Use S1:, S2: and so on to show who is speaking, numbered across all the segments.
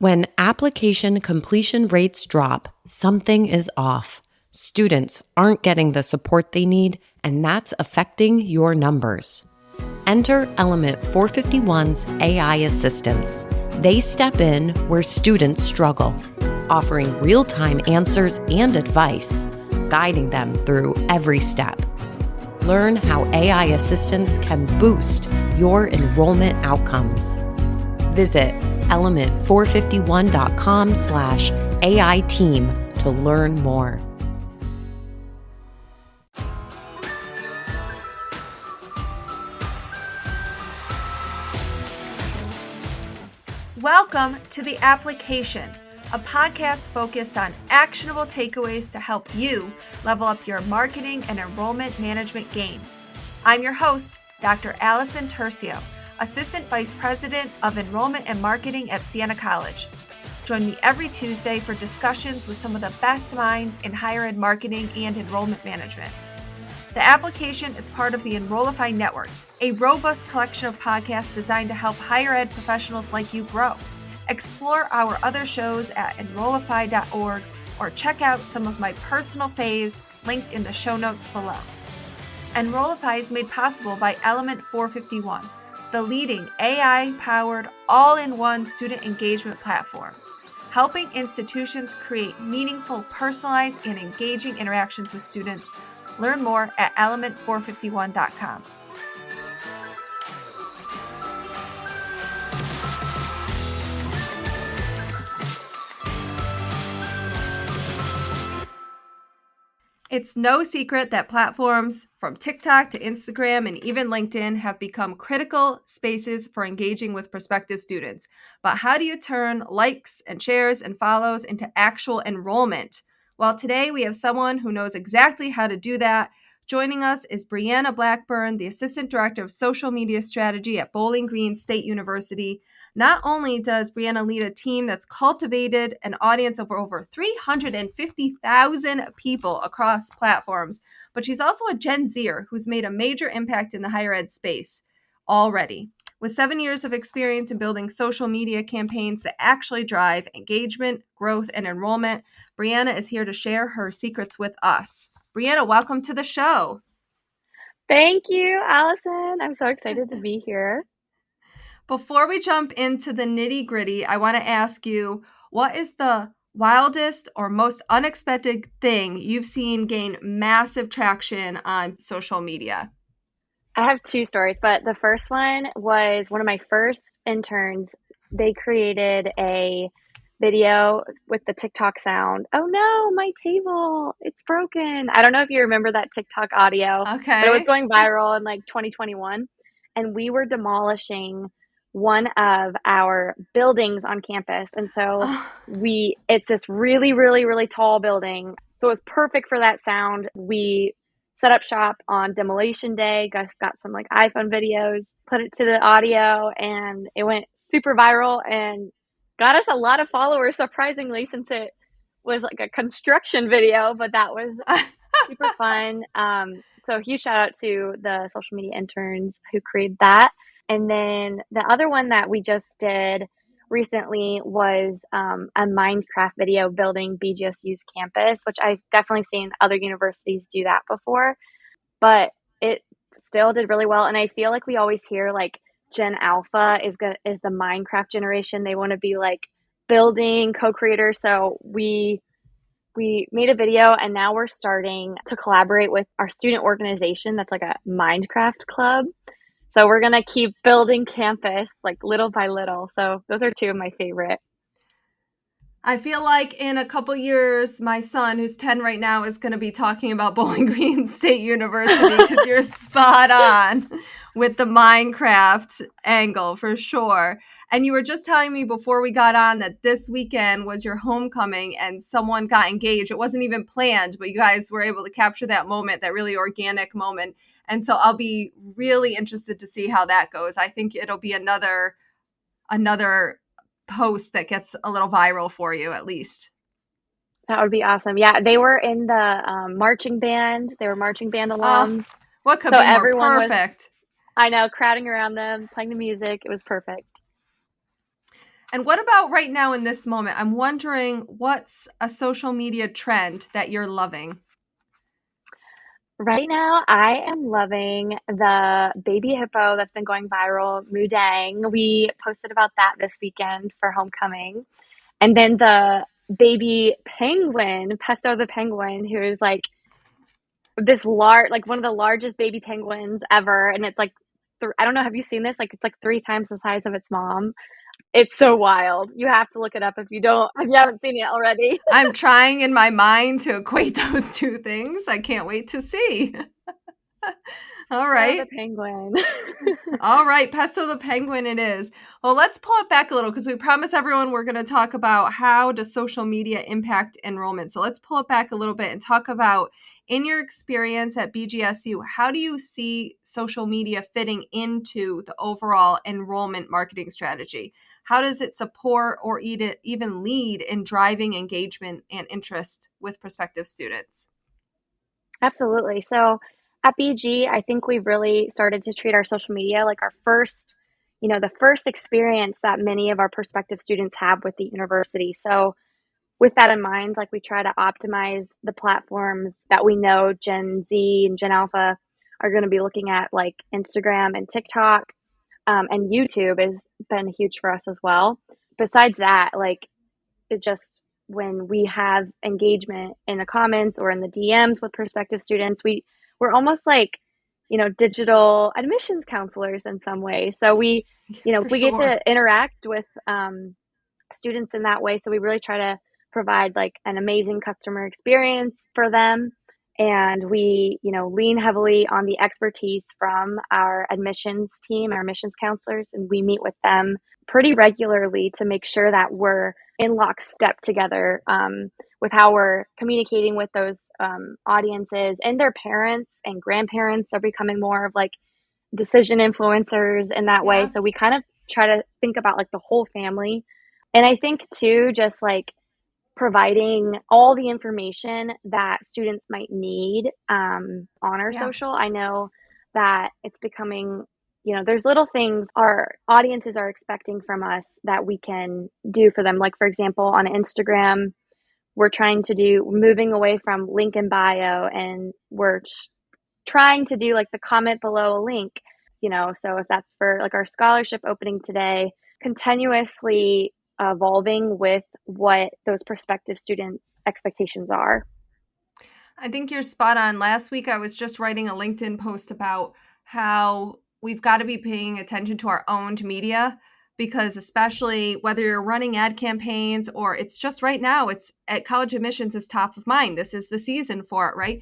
S1: When application completion rates drop, something is off. Students aren't getting the support they need, and that's affecting your numbers. Enter Element 451's AI assistants. They step in where students struggle, offering real-time answers and advice, guiding them through every step. Learn how AI assistants can boost your enrollment outcomes. Visit element451.com/AI team to learn more.
S2: Welcome to The Application, a podcast focused on actionable takeaways to help you level up your marketing and enrollment management game. I'm your host, Dr. Allison Turcio, Assistant Vice President of Enrollment and Marketing at Siena College. Join me every Tuesday for discussions with some of the best minds in higher ed marketing and enrollment management. The Application is part of the Enrollify network, a robust collection of podcasts designed to help higher ed professionals like you grow. Explore our other shows at enrollify.org or check out some of my personal faves linked in the show notes below. Enrollify is made possible by Element 451, the leading AI-powered all-in-one student engagement platform, helping institutions create meaningful, personalized, and engaging interactions with students. Learn more at element451.com. It's no secret that platforms from TikTok to Instagram and even LinkedIn have become critical spaces for engaging with prospective students. But how do you turn likes and shares and follows into actual enrollment? Well, today we have someone who knows exactly how to do that. Joining us is Brianna Blackburn, the Assistant Director of Social Media Strategy at Bowling Green State University. Not only does Brianna lead a team that's cultivated an audience of over 350,000 people across platforms, but she's also a Gen Zer who's made a major impact in the higher ed space already. With 7 years of experience in building social media campaigns that actually drive engagement, growth, and enrollment, Brianna is here to share her secrets with us. Brianna, welcome to the show.
S3: Thank you, Allison. I'm so excited to be here.
S2: Before we jump into the nitty-gritty, I want to ask you, what is the wildest or most unexpected thing you've seen gain massive traction on social media?
S3: I have two stories, but the first one was one of my first interns. They created a video with the TikTok sound. Oh no, my table, it's broken. I don't know if you remember that TikTok audio, but it was
S2: Okay.
S3: going viral in like 2021. And we were demolishing one of our buildings on campus. And so it's this really, really, really tall building. So it was perfect for that sound. We set up shop on demolition day, got some like iPhone videos, put it to the audio, and it went super viral and got us a lot of followers, surprisingly, since it was like a construction video, but that was super fun. So huge shout out to the social media interns who created that. And then the other one that we just did recently was a Minecraft video building BGSU's campus, which I've definitely seen other universities do that before, but it still did really well. And I feel like we always hear like Gen Alpha is the Minecraft generation. They want to be like building co-creators. So we made a video, and now we're starting to collaborate with our student organization that's like a Minecraft club. So we're going to keep building campus like little by little. So those are two of my favorite.
S2: I feel like in a couple years, my son, who's 10 right now, is going to be talking about Bowling Green State University because you're spot on with the Minecraft angle for sure. And you were just telling me before we got on that this weekend was your homecoming and someone got engaged. It wasn't even planned, but you guys were able to capture that moment, that really organic moment. And so I'll be really interested to see how that goes. I think it'll be another post that gets a little viral for you, at least.
S3: That would be awesome. Yeah, they were in the marching band. They were marching band alums.
S2: What could be more perfect?
S3: I know, crowding around them, playing the music. It was perfect.
S2: And what about right now in this moment? I'm wondering, what's a social media trend that you're loving?
S3: Right now, I am loving the baby hippo that's been going viral, Mudang. We posted about that this weekend for homecoming. And then the baby penguin, Pesto the penguin, who is like this large, like one of the largest baby penguins ever. And it's like, I don't know, have you seen this? Like, it's like 3 times the size of its mom. It's so wild. You have to look it up if you haven't seen it already.
S2: I'm trying in my mind to equate those two things. I can't wait to see. All
S3: Oh, the
S2: right.
S3: penguin.
S2: All right, Pesto the Penguin it is. Well, let's pull it back a little because we promised everyone we're going to talk about how does social media impact enrollment. So let's pull it back a little bit and talk about, in your experience at BGSU, how do you see social media fitting into the overall enrollment marketing strategy? How does it support or even lead in driving engagement and interest with prospective students?
S3: Absolutely. So at BG, I think we've really started to treat our social media like our first, the first experience that many of our prospective students have with the university. So with that in mind, like we try to optimize the platforms that we know Gen Z and Gen Alpha are going to be looking at, like Instagram and TikTok, and YouTube has been huge for us as well. Besides that, like it just when we have engagement in the comments or in the DMs with prospective students, we're almost like, digital admissions counselors in some way. So
S2: For
S3: we get
S2: sure.
S3: to interact with students in that way. So we really try to provide like an amazing customer experience for them. And we, lean heavily on the expertise from our admissions team, our admissions counselors, and we meet with them pretty regularly to make sure that we're in lockstep together with how we're communicating with those audiences, and their parents and grandparents are becoming more of like decision influencers in that way.
S2: Yeah.
S3: So we kind of try to think about like the whole family. And I think too, just like providing all the information that students might need on our
S2: Yeah.
S3: social. I know that it's becoming, there's little things our audiences are expecting from us that we can do for them. Like, for example, on Instagram, we're trying to do moving away from link in bio, and we're trying to do like the comment below a link, so if that's for like our scholarship opening today, continuously evolving with what those prospective students' expectations are.
S2: I think you're spot on. Last week, I was just writing a LinkedIn post about how we've got to be paying attention to our owned media, because especially whether you're running ad campaigns or it's just right now, it's at college admissions is top of mind. This is the season for it, right?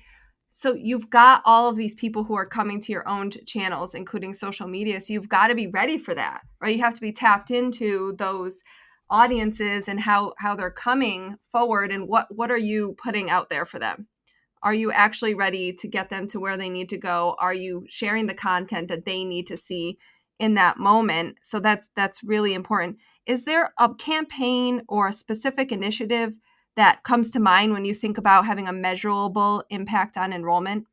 S2: So you've got all of these people who are coming to your owned channels, including social media. So you've got to be ready for that, right? You have to be tapped into those audiences and how they're coming forward, and what are you putting out there for them. Are you actually ready to get them to where they need to go? Are you sharing the content that they need to see in that moment? So that's really important. Is there a campaign or a specific initiative that comes to mind when you think about having a measurable impact on enrollment?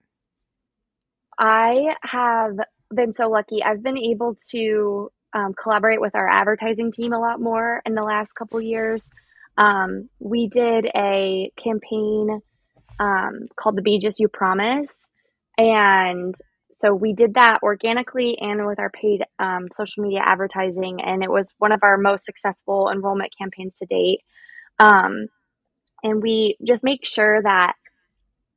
S3: I have been so lucky. I've been able to collaborate with our advertising team a lot more in the last couple years. We did a campaign called the Be Just You Promise. And so we did that organically and with our paid social media advertising. And it was one of our most successful enrollment campaigns to date. Um, and we just make sure that,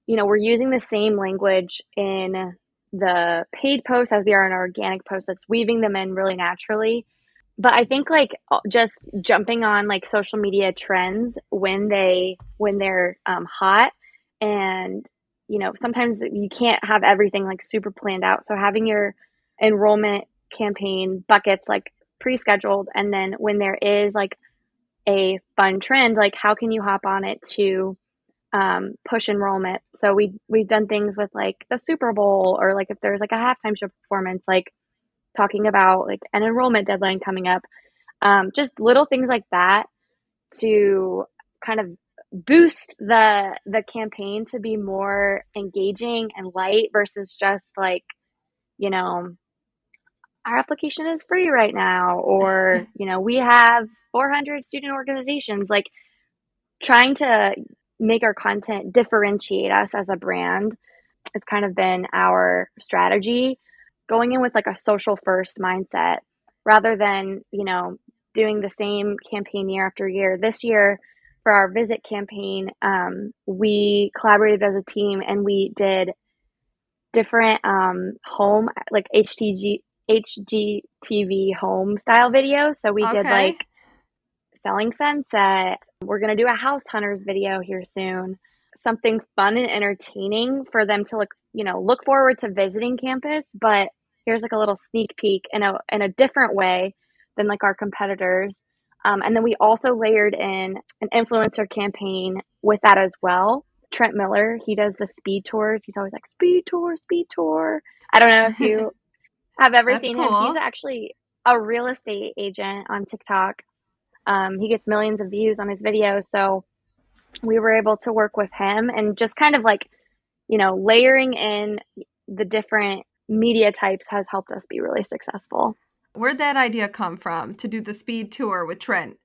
S3: we're using the same language in the paid posts as we are in our organic posts. That's weaving them in really naturally. But I think like just jumping on like social media trends when they're hot, and sometimes you can't have everything like super planned out. So having your enrollment campaign buckets like pre-scheduled, and then when there is like a fun trend, like how can you hop on it to push enrollment? So we've done things with like the Super Bowl, or like if there's like a halftime show performance, like talking about like an enrollment deadline coming up, just little things like that to kind of boost the campaign to be more engaging and light versus just like, you know our application is free right now, or, we have 400 student organizations, like trying to make our content differentiate us as a brand. It's kind of been our strategy, going in with like a social first mindset rather than, doing the same campaign year after year. This year, for our visit campaign, we collaborated as a team and we did different home, like HGTV home style videos. So we did like
S2: Okay.
S3: selling sunset. We're going to do a house hunters video here soon. Something fun and entertaining for them to look forward to visiting campus, but here's like a little sneak peek in a different way than like our competitors. And then we also layered in an influencer campaign with that as well. Trent Miller, he does the speed tours. He's always like, speed tour, speed tour. I don't know if you have ever
S2: That's
S3: seen him. He's
S2: cool.
S3: actually a real estate agent on TikTok. He gets millions of views on his videos. So we were able to work with him and just kind of like, layering in the different media types has helped us be really successful.
S2: Where'd that idea come from to do the speed tour with Trent?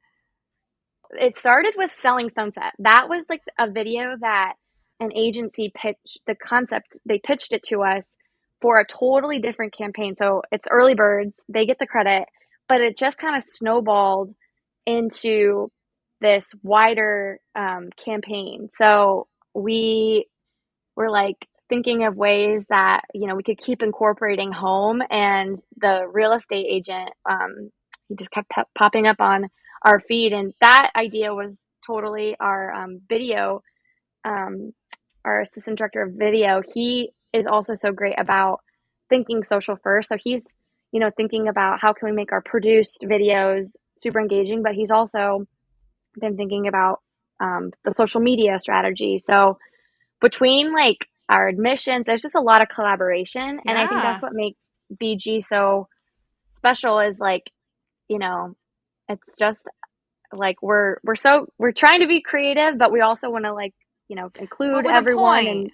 S3: It started with selling sunset. That was like a video that an agency pitched the concept. They pitched it to us for a totally different campaign. So it's early birds, they get the credit, but it just kind of snowballed into this wider campaign. So we were like thinking of ways that we could keep incorporating home, and the real estate agent, he just kept popping up on our feed, and that idea was totally our video, our assistant director of video. He is also so great about thinking social first, so he's thinking about how can we make our produced videos super engaging, but he's also been thinking about the social media strategy. So between like our admissions, there's just a lot of collaboration. And I think that's
S2: Yeah.
S3: what makes BG so special is like, you know, it's just like we're trying to be creative, but we also want to like,
S2: But
S3: include
S2: with a
S3: everyone.
S2: point.
S3: And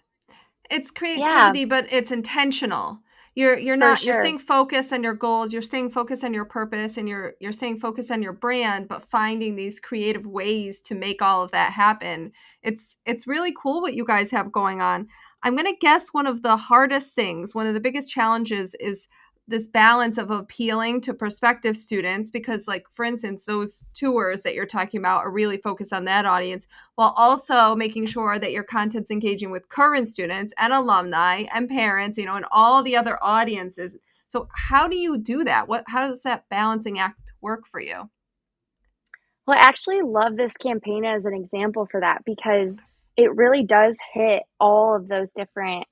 S2: It's
S3: yeah,
S2: creativity, but it's intentional. You're
S3: for
S2: not you're
S3: sure.
S2: staying focused on your goals, you're staying focused on your purpose, and you're staying focused on your brand, but finding these creative ways to make all of that happen. It's really cool what you guys have going on. I'm going to guess one of the hardest things, one of the biggest challenges is this balance of appealing to prospective students because like for instance those tours that you're talking about are really focused on that audience while also making sure that your content's engaging with current students and alumni and parents, and all the other audiences. So how do you do that? How does that balancing act work for you?
S3: Well, I actually love this campaign as an example for that because it really does hit all of those different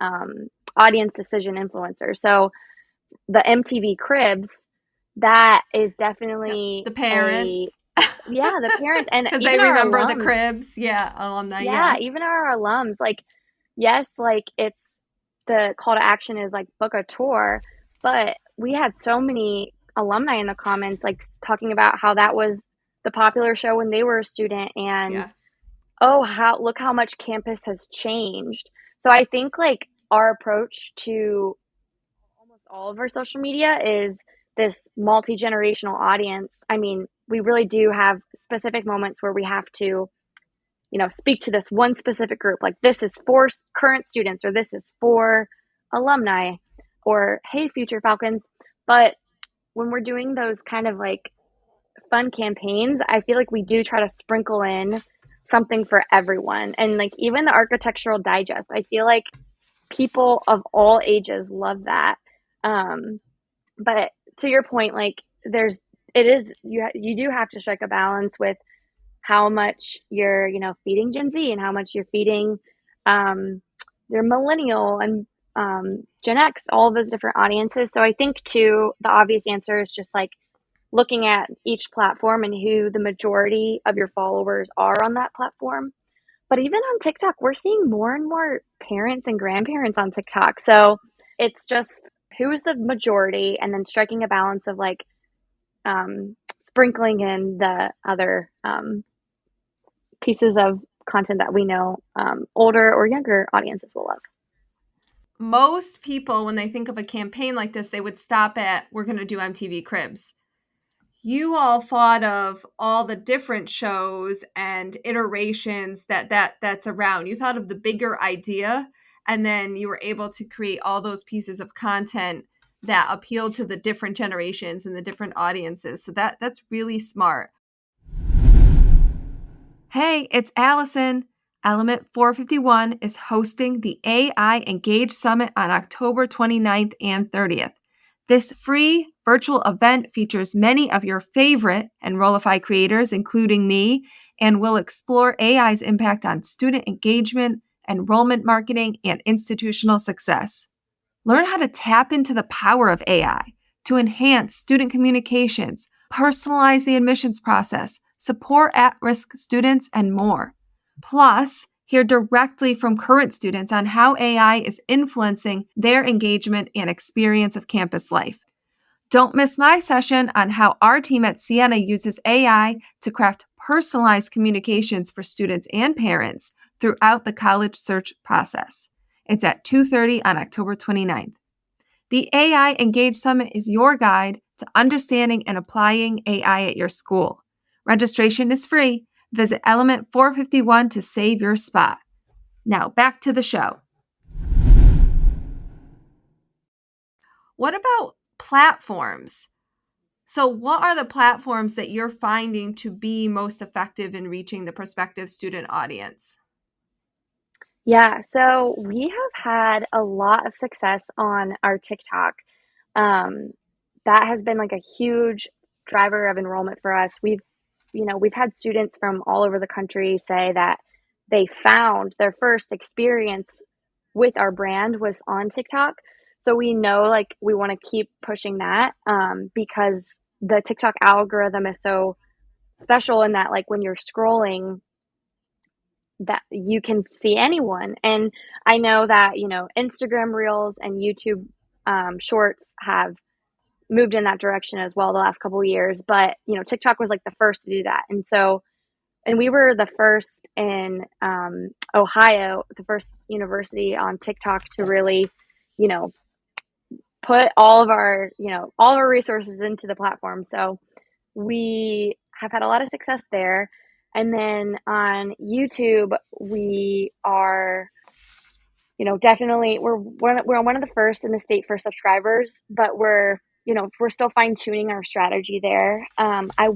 S3: audience decision influencers. So the MTV Cribs, that is
S2: Yep.
S3: definitely
S2: The parents.
S3: the parents and
S2: Because they
S3: even our
S2: remember the
S3: alums.
S2: cribs. Yeah, alumni.
S3: Yeah,
S2: Yeah.
S3: even our alums, like, yes, like it's the call to action is like book a tour, but we had so many alumni in the comments, like talking about how that was the popular show when they were a student, and
S2: Yeah.
S3: oh, look how much campus has changed. So I think like our approach to almost all of our social media is this multi-generational audience. I mean, we really do have specific moments where we have to, speak to this one specific group. Like this is for current students, or this is for alumni, or hey, future Falcons. But when we're doing those kind of like fun campaigns, I feel like we do try to sprinkle in something for everyone. And like even the architectural digest, I feel like people of all ages love that. Um, but to your point, like you do have to strike a balance with how much you're, feeding Gen Z and how much you're feeding their millennial and Gen X, all of those different audiences. So I think too, the obvious answer is just like looking at each platform and who the majority of your followers are on that platform. But even on TikTok, we're seeing more and more parents and grandparents on TikTok. So it's just who's the majority and then striking a balance of like sprinkling in the other pieces of content that we know older or younger audiences will love.
S2: most people, when they think of a campaign like this, they would stop at, we're going to do MTV Cribs. You all thought of all the different shows and iterations that's around. You thought of the bigger idea, and then you were able to create all those pieces of content that appealed to the different generations and the different audiences. So that's really smart. Hey, it's Allison. Element 451 is hosting the AI Engage Summit on October 29th and 30th. This free virtual event features many of your favorite Enrollify creators, including me, and will explore AI's impact on student engagement, enrollment marketing, and institutional success. Learn how to tap into the power of AI to enhance student communications, personalize the admissions process, support at-risk students, and more. Plus, hear directly from current students on how AI is influencing their engagement and experience of campus life. Don't miss my session on how our team at Sienna uses AI to craft personalized communications for students and parents throughout the college search process. It's at 2:30 on October 29th. The AI Engage Summit is your guide to understanding and applying AI at your school. Registration is free. Visit Element 451 to save your spot. Now back to the show. What about platforms? So, what are the platforms that you're finding to be most effective in reaching the prospective student audience?
S3: Yeah, so we have had a lot of success on our TikTok. Um, that has been like a huge driver of enrollment for us. We've had students from all over the country say that they found their first experience with our brand was on TikTok. So we know like we want to keep pushing that because the TikTok algorithm is so special in that like when you're scrolling that you can see anyone. And I know that, Instagram Reels and YouTube Shorts have moved in that direction as well the last couple of years. But, TikTok was like the first to do that. And we were the first in Ohio, the first university on TikTok to really, you know, put all of our resources into the platform. So we have had a lot of success there. And then on YouTube, we are, definitely we're one of the first in the state for subscribers, but we're still fine tuning our strategy there. I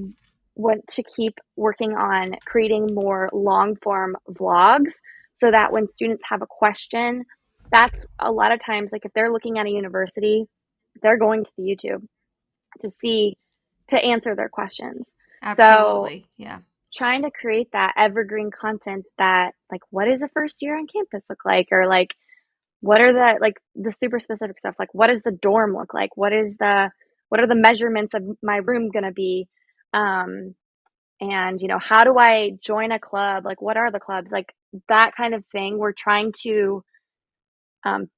S3: want to keep working on creating more long form vlogs so that when students have a question, that's a lot of times like if they're looking at a university, they're going to the YouTube to see to answer their questions. So
S2: Absolutely. Yeah.
S3: trying to create that evergreen content that like what does the first year on campus look like, or like what are the super specific stuff, like what does the dorm look like, what are the measurements of my room going to be, and how do I join a club, like what are the clubs, like that kind of thing. We're trying to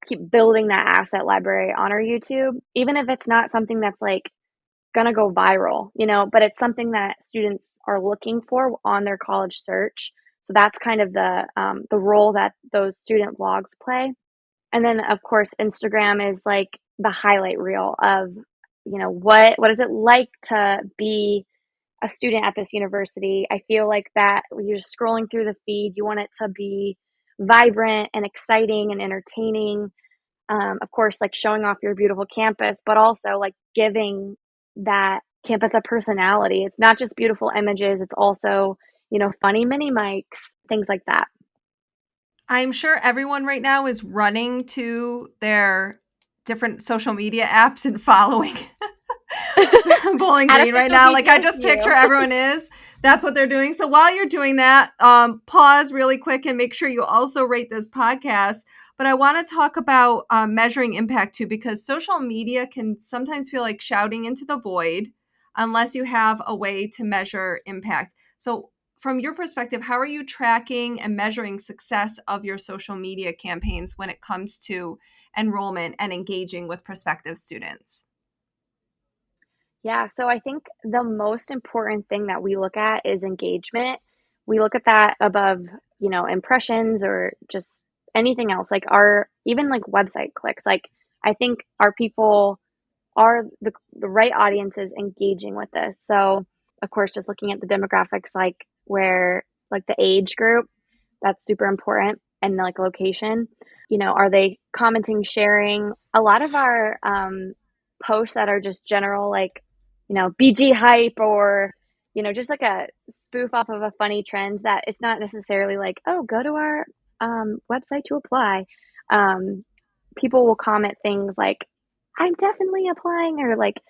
S3: keep building that asset library on our YouTube, even if it's not something that's like gonna go viral, but it's something that students are looking for on their college search. So that's kind of the role that those student vlogs play. And then of course Instagram is like the highlight reel of, what is it like to be a student at this university. I feel like that when you're just scrolling through the feed, you want it to be vibrant and exciting and entertaining. Of course, like showing off your beautiful campus, but also like giving that campus a personality. It's not just beautiful images, it's also, funny mini mics, things like that.
S2: I'm sure everyone right now is running to their different social media apps and following Bowling
S3: At
S2: Green right
S3: official
S2: now. Like I
S3: BGSU.
S2: just picture everyone is. That's what they're doing. So while you're doing that, pause really quick and make sure you also rate this podcast. But I want to talk about measuring impact too, because social media can sometimes feel like shouting into the void unless you have a way to measure impact. So from your perspective, how are you tracking and measuring success of your social media campaigns when it comes to enrollment and engaging with prospective students?
S3: Yeah, so I think the most important thing that we look at is engagement. We look at that above, impressions or just anything else, like our even like website clicks. Like I think our people are the right audiences engaging with this. So of course, just looking at the demographics, like where like the age group, that's super important, and like location. Are they commenting, sharing? A lot of our posts that are just general, like BG hype, or just like a spoof off of a funny trend, that it's not necessarily like, oh, go to our website to apply. People will comment things like, I'm definitely applying, or like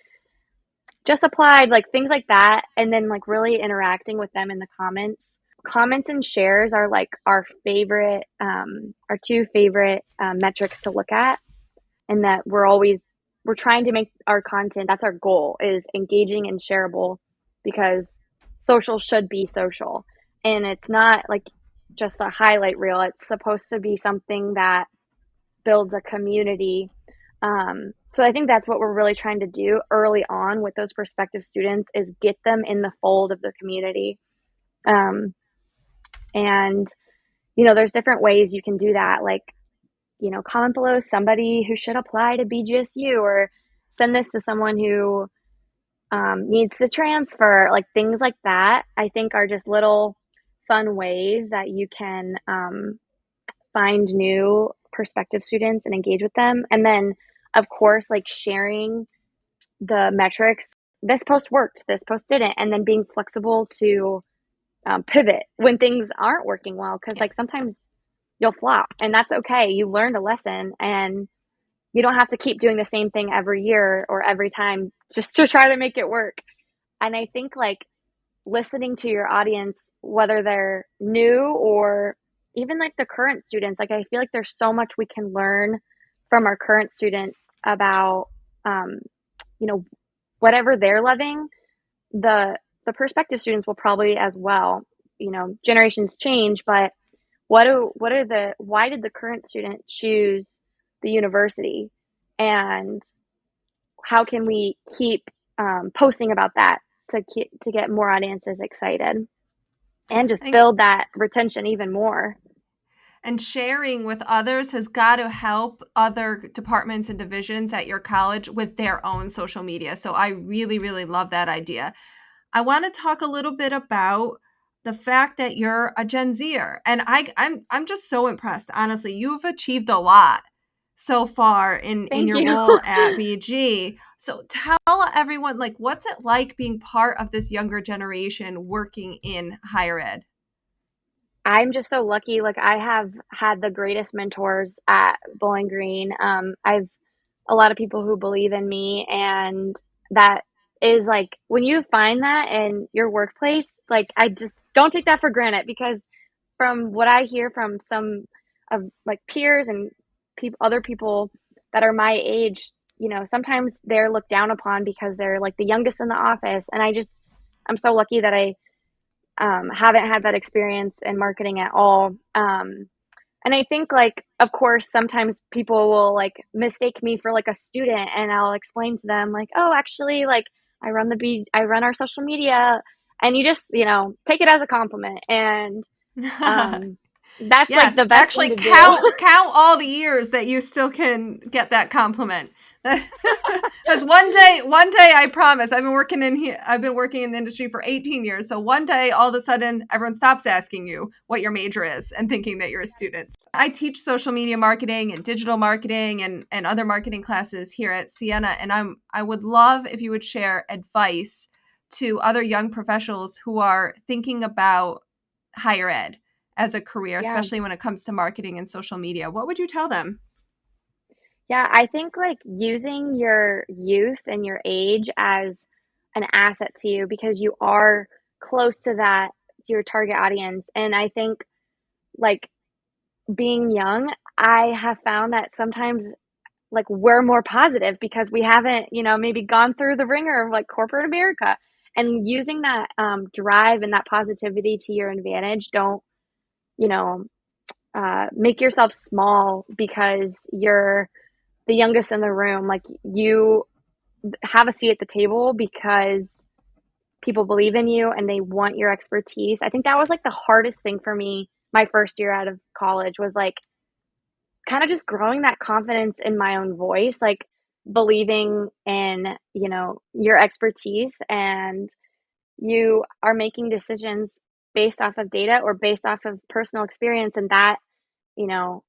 S3: just applied, like things like that, and then like really interacting with them in the comments and shares are like our favorite our two favorite metrics to look at, and that we're trying to make our content, that's our goal, is engaging and shareable, because social should be social, and it's not like just a highlight reel. It's supposed to be something that builds a community. So I think that's what we're really trying to do early on with those prospective students, is get them in the fold of the community. And there's different ways you can do that, like comment below somebody who should apply to BGSU, or send this to someone who needs to transfer, like things like that. I think are just little fun ways that you can find new prospective students and engage with them. And then of course, like sharing the metrics, this post worked, this post didn't, and then being flexible to pivot when things aren't working well, because like sometimes you'll flop, and that's okay. You learned a lesson, and you don't have to keep doing the same thing every year or every time just to try to make it work. And I think like listening to your audience, whether they're new or even like the current students, like I feel like there's so much we can learn from our current students about whatever they're loving. The prospective students will probably as well. Generations change, but why did the current student choose the university, and how can we keep posting about that to get more audiences excited and just build that retention even more.
S2: And sharing with others has got to help other departments and divisions at your college with their own social media. So I really, really love that idea. I want to talk a little bit about the fact that you're a Gen Zer. And I'm just so impressed. Honestly, you've achieved a lot so far in your role at BG. So tell everyone, like, what's it like being part of this younger generation working in higher ed?
S3: I'm just so lucky. Like I have had the greatest mentors at Bowling Green. I've a lot of people who believe in me, and that is like when you find that in your workplace, like I just don't take that for granted, because from what I hear from some of like peers and other people that are my age, sometimes they're looked down upon because they're like the youngest in the office. And I'm so lucky that I haven't had that experience in marketing at all. And I think like, of course, sometimes people will like mistake me for like a student, and I'll explain to them like, oh, actually, like I run our social media, and you just, take it as a compliment. And that's like the best thing to do.
S2: Count all the years that you still can get that compliment. Because one day, I promise, I've been working in the industry for 18 years. So one day, all of a sudden, everyone stops asking you what your major is and thinking that you're a student. I teach social media marketing and digital marketing and other marketing classes here at Siena. And I would love if you would share advice to other young professionals who are thinking about higher ed as a career, especially when it comes to marketing and social media. What would you tell them?
S3: Yeah, I think like using your youth and your age as an asset to you, because you are close to your target audience. And I think like being young, I have found that sometimes like we're more positive because we haven't, maybe gone through the ringer of like corporate America, and using that drive and that positivity to your advantage. Don't, make yourself small because you're the youngest in the room. Like you have a seat at the table because people believe in you and they want your expertise. I think that was like the hardest thing for me my first year out of college, was like kind of just growing that confidence in my own voice, like believing in, your expertise, and you are making decisions based off of data or based off of personal experience. And that, you know,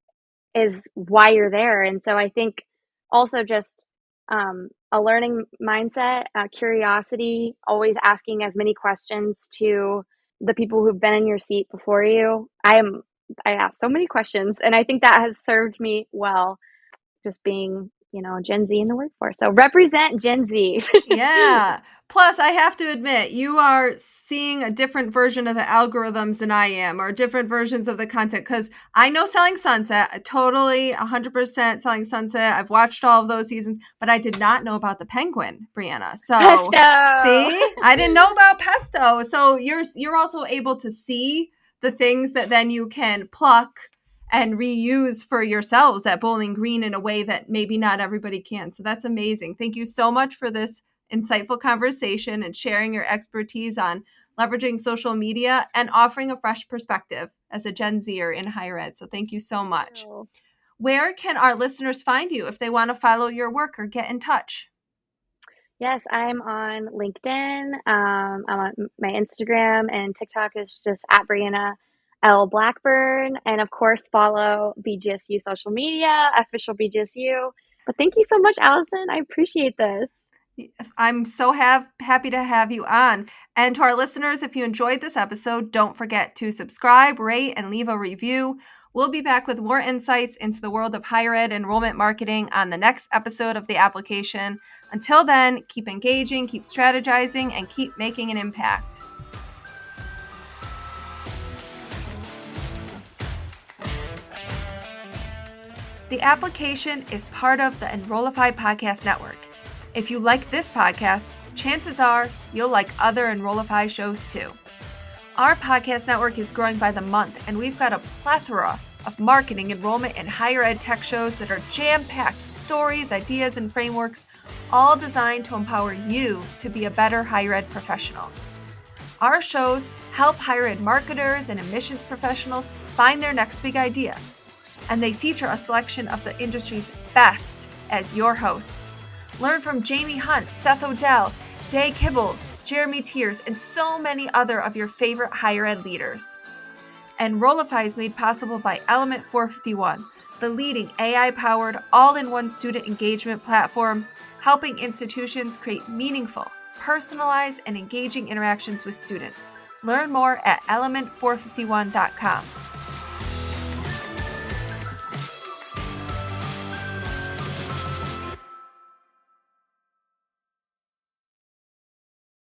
S3: is why you're there. And so I think also just a learning mindset, curiosity, always asking as many questions to the people who've been in your seat before you. I ask so many questions, and I think that has served me well, just being, Gen Z in the workforce. So represent Gen Z.
S2: Yeah. Plus, I have to admit, you are seeing a different version of the algorithms than I am, or different versions of the content. Because I know Selling Sunset, totally 100% Selling Sunset. I've watched all of those seasons, but I did not know about the Penguin, Brianna. So,
S3: Pesto.
S2: see, I didn't know about Pesto. So you're also able to see the things that then you can pluck and reuse for yourselves at Bowling Green in a way that maybe not everybody can. So that's amazing. Thank you so much for this insightful conversation and sharing your expertise on leveraging social media and offering a fresh perspective as a Gen Zer in higher ed. So thank you so much. Where can our listeners find you if they want to follow your work or get in touch?
S3: Yes, I'm on LinkedIn. I'm on my Instagram, and TikTok is just at Brianna L. Blackburn. And of course, follow BGSU social media, official BGSU. But thank you so much, Allison. I appreciate this.
S2: I'm so happy to have you on. And to our listeners, if you enjoyed this episode, don't forget to subscribe, rate, and leave a review. We'll be back with more insights into the world of higher ed enrollment marketing on the next episode of The Application. Until then, keep engaging, keep strategizing, and keep making an impact. The Application is part of the Enrollify podcast network. If you like this podcast, chances are you'll like other Enrollify shows too. Our podcast network is growing by the month, and we've got a plethora of marketing, enrollment, and higher ed tech shows that are jam-packed with stories, ideas, and frameworks, all designed to empower you to be a better higher ed professional. Our shows help higher ed marketers and admissions professionals find their next big idea, and they feature a selection of the industry's best as your hosts. Learn from Jamie Hunt, Seth Odell, Day Kibbles, Jeremy Tears, and so many other of your favorite higher ed leaders. Enrollify is made possible by Element 451, the leading AI-powered all-in-one student engagement platform, helping institutions create meaningful, personalized, and engaging interactions with students. Learn more at element451.com.